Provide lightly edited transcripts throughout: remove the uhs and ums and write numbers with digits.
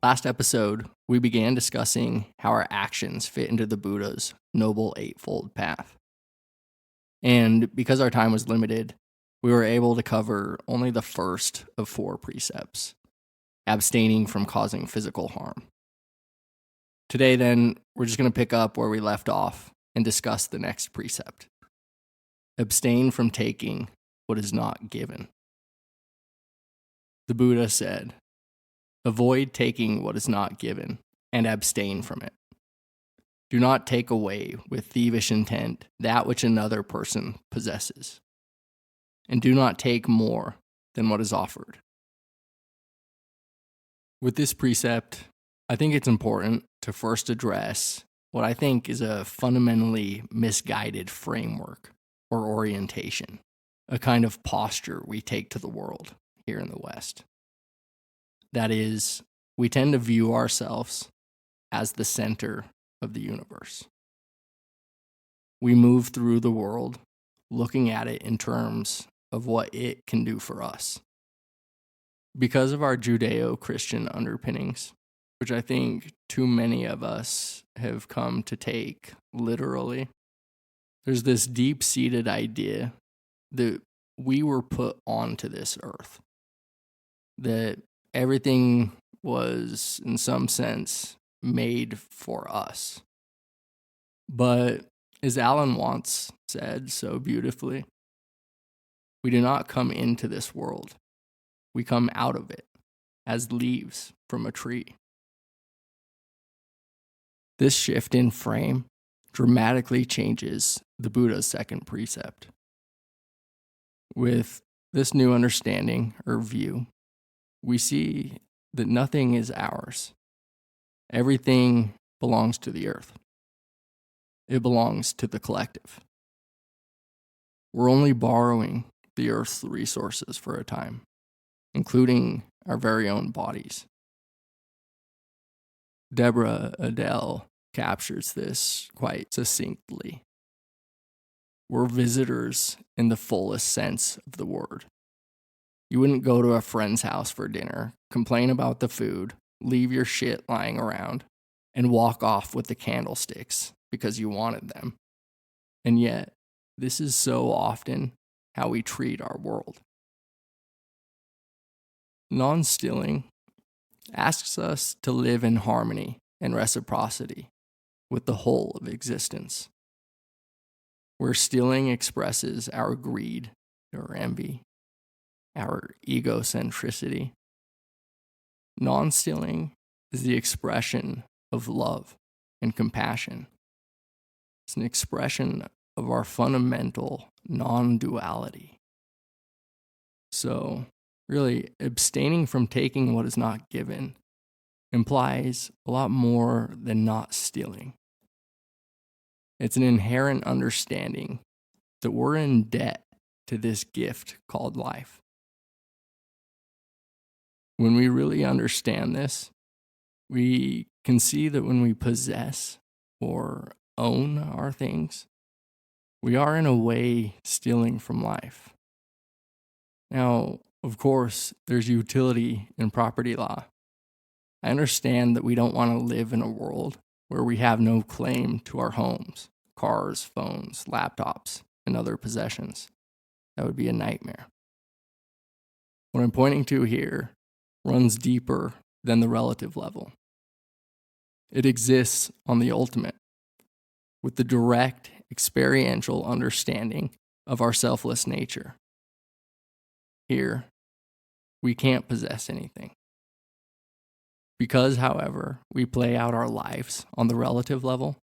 Last episode, we began discussing how our actions fit into the Buddha's Noble Eightfold Path. And because our time was limited, we were able to cover only the first of 4 precepts, abstaining from causing physical harm. Today, then, we're just going to pick up where we left off and discuss the next precept. Abstain from taking what is not given. The Buddha said, "Avoid taking what is not given, and abstain from it. Do not take away with thievish intent that which another person possesses, and do not take more than what is offered." With this precept, I think it's important to first address what I think is a fundamentally misguided framework or orientation, a kind of posture we take to the world here in the West. That is, we tend to view ourselves as the center of the universe. We move through the world looking at it in terms of what it can do for us. Because of our Judeo-Christian underpinnings, which I think too many of us have come to take literally, there's this deep-seated idea that we were put onto this earth, that everything was, in some sense, made for us. But as Alan once said so beautifully, we do not come into this world. We come out of it as leaves from a tree. This shift in frame dramatically changes the Buddha's second precept. With this new understanding or view, we see that nothing is ours. Everything belongs to the earth. It belongs to the collective. We're only borrowing the earth's resources for a time, including our very own bodies. Deborah Adele captures this quite succinctly. We're visitors in the fullest sense of the word. You wouldn't go to a friend's house for dinner, complain about the food, leave your shit lying around, and walk off with the candlesticks because you wanted them. And yet, this is so often how we treat our world. Non-stealing asks us to live in harmony and reciprocity with the whole of existence. Where stealing expresses our greed or envy, our egocentricity, non-stealing is the expression of love and compassion. It's an expression of our fundamental non-duality. So, really, abstaining from taking what is not given implies a lot more than not stealing. It's an inherent understanding that we're in debt to this gift called life. When we really understand this, we can see that when we possess or own our things, we are in a way stealing from life. Now, of course, there's utility in property law. I understand that we don't want to live in a world where we have no claim to our homes, cars, phones, laptops, and other possessions. That would be a nightmare. What I'm pointing to here runs deeper than the relative level. It exists on the ultimate, with the direct experiential understanding of our selfless nature. Here, we can't possess anything. Because, however, we play out our lives on the relative level,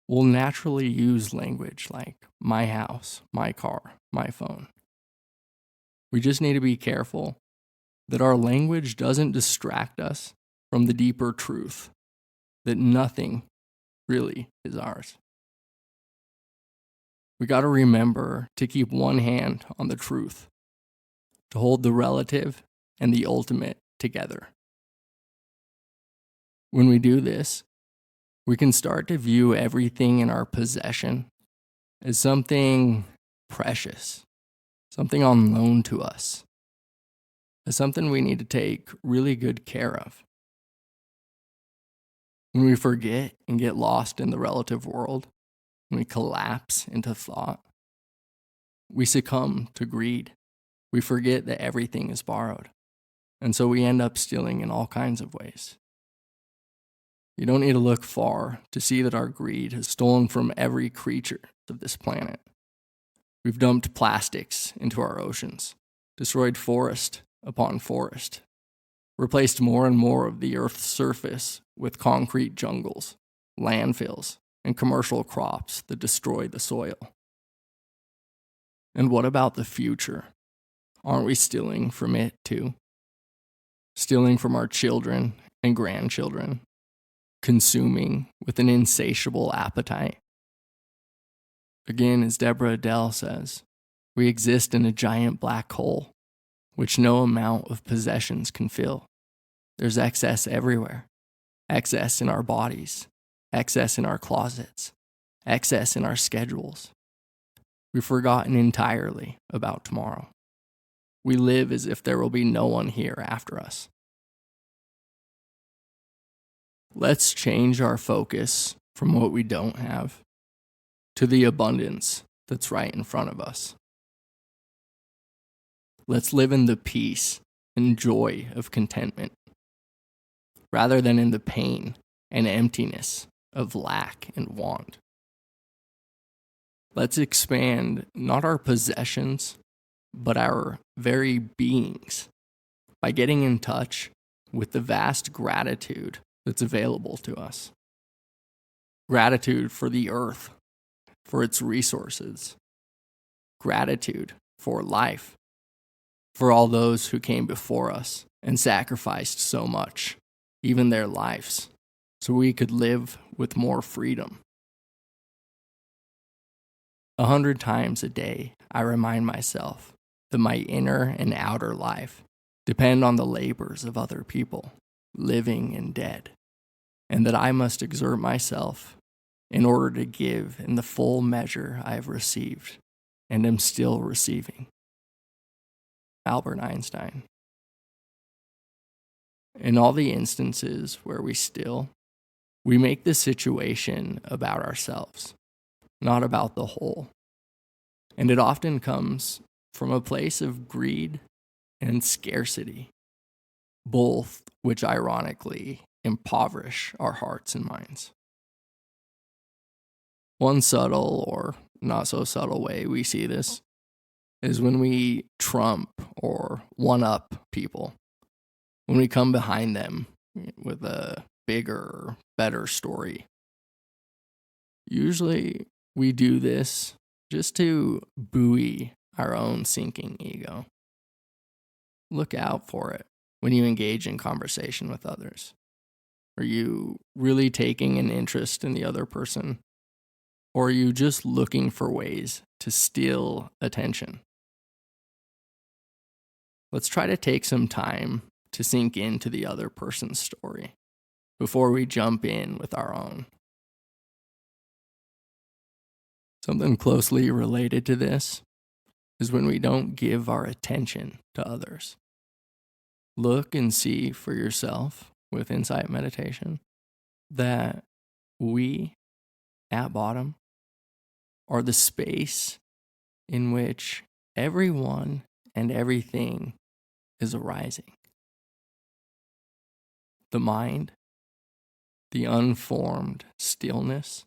we'll naturally use language like my house, my car, my phone. We just need to be careful that our language doesn't distract us from the deeper truth that nothing really is ours. We got to remember to keep one hand on the truth, to hold the relative and the ultimate together. When we do this, we can start to view everything in our possession as something precious, something on loan to us, as something we need to take really good care of. When we forget and get lost in the relative world, when we collapse into thought, we succumb to greed. We forget that everything is borrowed. And so we end up stealing in all kinds of ways. You don't need to look far to see that our greed has stolen from every creature of this planet. We've dumped plastics into our oceans, destroyed forest upon forest, replaced more and more of the Earth's surface with concrete jungles, landfills, and commercial crops that destroy the soil. And what about the future? Aren't we stealing from it too? Stealing from our children and grandchildren, consuming with an insatiable appetite. Again, as Deborah Adele says, we exist in a giant black hole, which no amount of possessions can fill. There's excess everywhere. Excess in our bodies, excess in our closets, excess in our schedules. We've forgotten entirely about tomorrow. We live as if there will be no one here after us. Let's change our focus from what we don't have to the abundance that's right in front of us. Let's live in the peace and joy of contentment, rather than in the pain and emptiness of lack and want. Let's expand not our possessions, but our very beings by getting in touch with the vast gratitude that's available to us. Gratitude for the earth, for its resources. Gratitude for life, for all those who came before us and sacrificed so much, even their lives, so we could live with more freedom. 100 times a day, I remind myself that my inner and outer life depend on the labors of other people, living and dead, and that I must exert myself in order to give in the full measure I have received and am still receiving. Albert Einstein. In all the instances where we steal, we make the situation about ourselves, not about the whole. And it often comes from a place of greed and scarcity, both which ironically impoverish our hearts and minds. One subtle or not so subtle way we see this is when we trump or one-up people, when we come behind them with a bigger, better story. Usually we do this just to buoy our own sinking ego. Look out for it when you engage in conversation with others. Are you really taking an interest in the other person? Or are you just looking for ways to steal attention? Let's try to take some time to sink into the other person's story before we jump in with our own. Something closely related to this is when we don't give our attention to others. Look and see for yourself with insight meditation that we, at bottom, are the space in which everyone and everything is arising. The mind, the unformed stillness,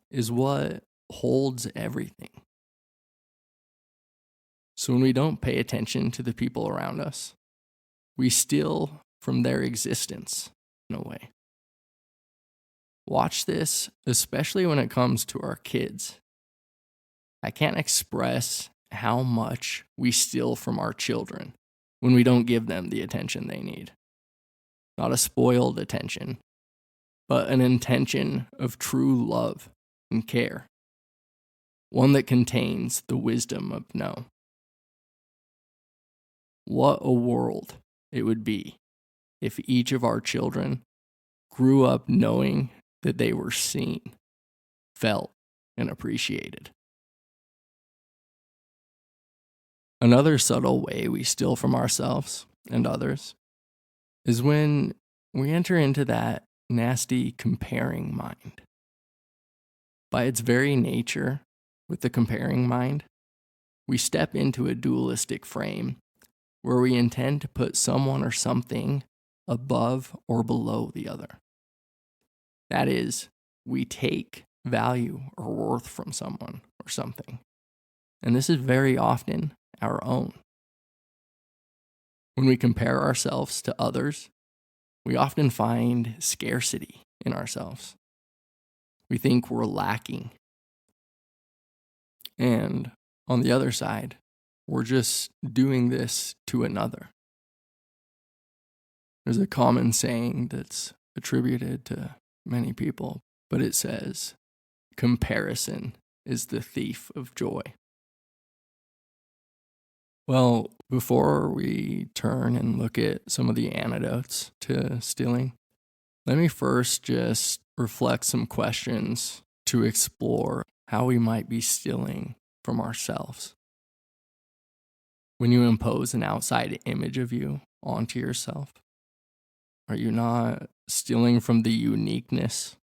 is what holds everything. So when we don't pay attention to the people around us, we steal from their existence in a way. Watch this, especially when it comes to our kids. I can't express how much we steal from our children when we don't give them the attention they need. Not a spoiled attention, but an intention of true love and care. One that contains the wisdom of no. What a world it would be if each of our children grew up knowing that they were seen, felt, and appreciated. Another subtle way we steal from ourselves and others is when we enter into that nasty comparing mind. By its very nature, with the comparing mind, we step into a dualistic frame where we intend to put someone or something above or below the other. That is, we take value or worth from someone or something. And this is very often our own. When we compare ourselves to others, we often find scarcity in ourselves. We think we're lacking. And on the other side, we're just doing this to another. There's a common saying that's attributed to many people, but it says, comparison is the thief of joy. Well, before we turn and look at some of the antidotes to stealing, let me first just reflect some questions to explore how we might be stealing from ourselves. When you impose an outside image of you onto yourself, are you not stealing from the uniqueness,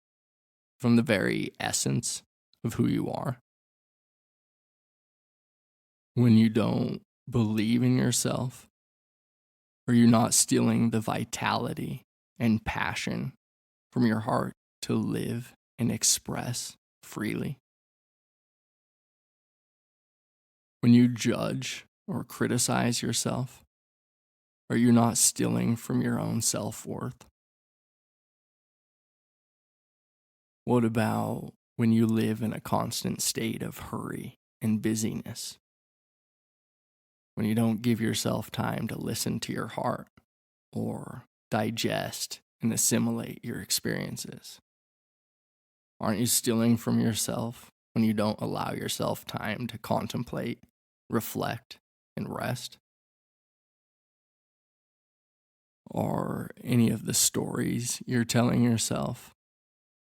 from the very essence of who you are? When you don't believe in yourself, are you not stealing the vitality and passion from your heart to live and express freely? When you judge or criticize yourself, are you not stealing from your own self-worth? What about when you live in a constant state of hurry and busyness? When you don't give yourself time to listen to your heart or digest and assimilate your experiences? Aren't you stealing from yourself when you don't allow yourself time to contemplate, reflect, and rest? Are any of the stories you're telling yourself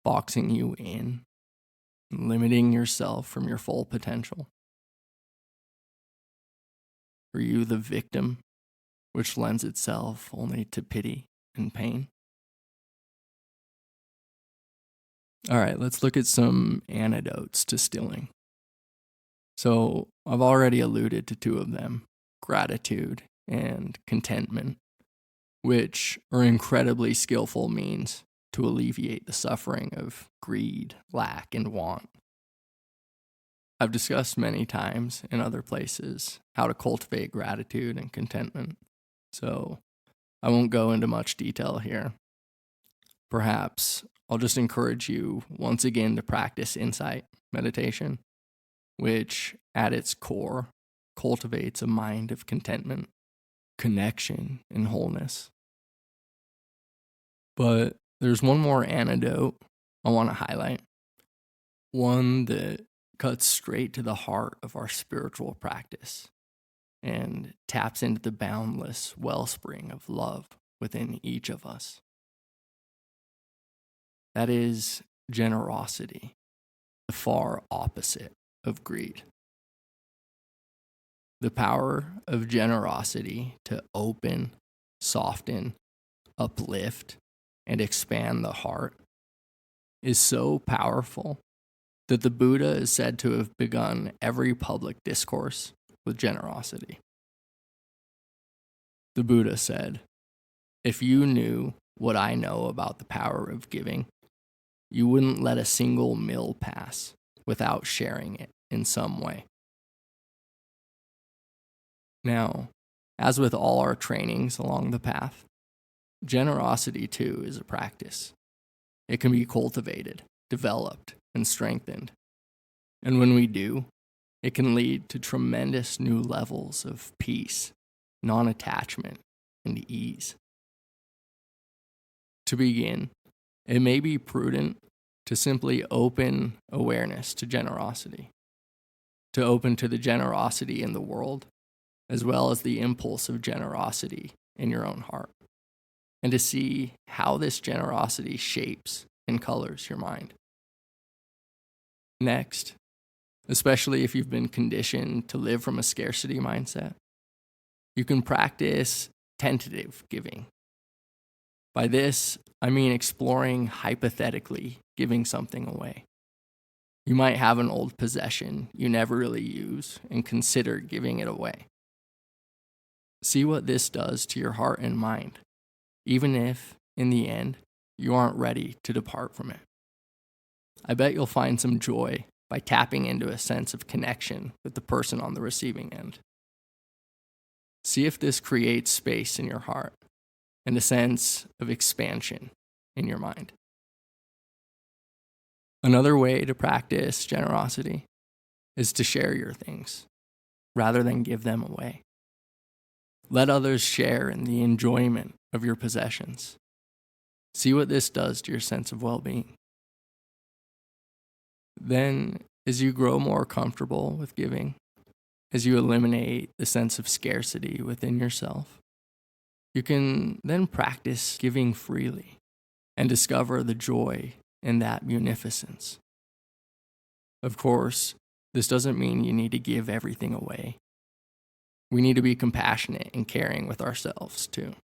boxing you in, limiting yourself from your full potential? Are you the victim, which lends itself only to pity and pain? All right, let's look at some antidotes to stealing. So I've already alluded to two of them, gratitude and contentment, which are incredibly skillful means to alleviate the suffering of greed, lack, and want. I've discussed many times in other places how to cultivate gratitude and contentment, so I won't go into much detail here. Perhaps I'll just encourage you once again to practice insight meditation, which at its core cultivates a mind of contentment, connection, and wholeness. But there's one more antidote I want to highlight, one that cuts straight to the heart of our spiritual practice and taps into the boundless wellspring of love within each of us. That is generosity, the far opposite of greed. The power of generosity to open, soften, uplift, and expand the heart is so powerful that the Buddha is said to have begun every public discourse with generosity. The Buddha said, "If you knew what I know about the power of giving, you wouldn't let a single meal pass without sharing it in some way." Now, as with all our trainings along the path, generosity too is a practice. It can be cultivated, developed, and strengthened. And when we do, it can lead to tremendous new levels of peace, non-attachment, and ease. To begin, it may be prudent to simply open awareness to generosity, to open to the generosity in the world, as well as the impulse of generosity in your own heart, and to see how this generosity shapes and colors your mind. Next, especially if you've been conditioned to live from a scarcity mindset, you can practice tentative giving. By this, I mean exploring hypothetically giving something away. You might have an old possession you never really use and consider giving it away. See what this does to your heart and mind, even if, in the end, you aren't ready to depart from it. I bet you'll find some joy by tapping into a sense of connection with the person on the receiving end. See if this creates space in your heart and a sense of expansion in your mind. Another way to practice generosity is to share your things rather than give them away. Let others share in the enjoyment of your possessions. See what this does to your sense of well-being. Then, as you grow more comfortable with giving, as you eliminate the sense of scarcity within yourself, you can then practice giving freely and discover the joy in that munificence. Of course, this doesn't mean you need to give everything away. We need to be compassionate and caring with ourselves too.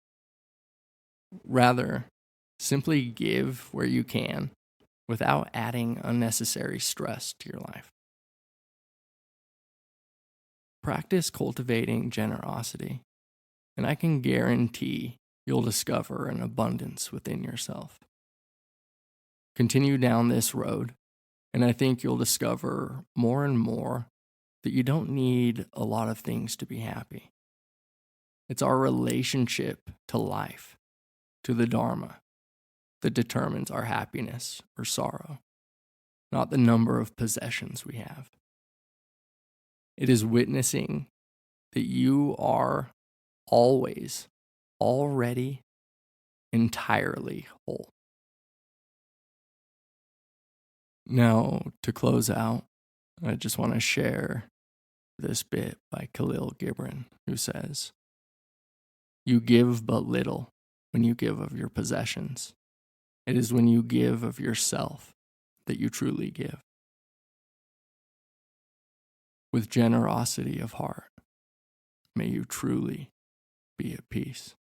Rather, simply give where you can without adding unnecessary stress to your life. Practice cultivating generosity, and I can guarantee you'll discover an abundance within yourself. Continue down this road, and I think you'll discover more and more that you don't need a lot of things to be happy. It's our relationship to life, to the Dharma, that determines our happiness or sorrow, not the number of possessions we have. It is witnessing that you are always, already, entirely whole. Now, to close out, I just want to share this bit by Khalil Gibran, who says, "You give but little when you give of your possessions. It is when you give of yourself that you truly give." With generosity of heart, may you truly be at peace.